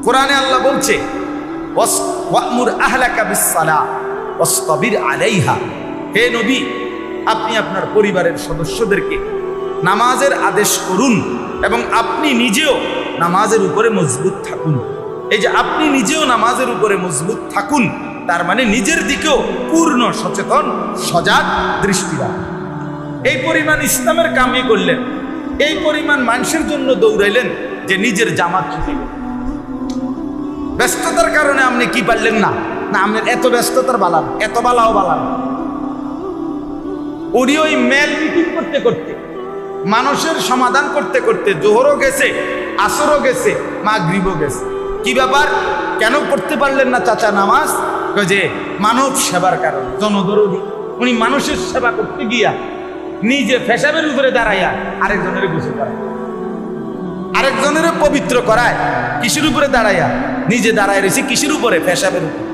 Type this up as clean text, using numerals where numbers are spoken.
কোরআনে আল্লাহ বলছে ওয়া'মুর আহলাকা বিস-সালাহ ওয়াসতাবির আলাইহা। হে নবী, আপনি আপনার পরিবারের সদস্যদেরকে নামাজের আদেশ করুন এবং আপনি নিজেও নামাজের উপরে মজবুত থাকুন। এই যে আপনি নিজেও নামাজের উপরে মজবুত থাকুন, তার মানে নিজের দিকেও পূর্ণ সচেতন সজাগ দৃষ্টি রাখুন। এই পরিমাণ ইসলামের কামই করলেন, এই পরিমাণ মানুষের জন্য দৌড়াইলেন যে নিজের জামাত ছুটে গেল। ব্যস্ততার কারণে আপনি কি পারলেন না, না আপনার এত ব্যস্ততার বালান, এত বালাও বালান। উনি ওই মেল মিটিং করতে করতে, মানুষের সমাধান করতে করতে জোহরও গেছে, আসরও গেছে, মাগরিবও গেছে। কি ব্যাপার, কেন করতে পারলেন না চাচা নামাজ? যে মানব সেবার কারণ, জনদরদি। উনি মানুষের সেবা করতে গিয়া নিজে পেশাবের উপরে দাঁড়াইয়া আরেকজনের গোসল করায়, আরেকজনের পবিত্র করায়। কিসের উপরে দাঁড়াইয়া? নিজে দাঁড়ায় রয়েছে কিসের উপরে? পেশাবের উপরে।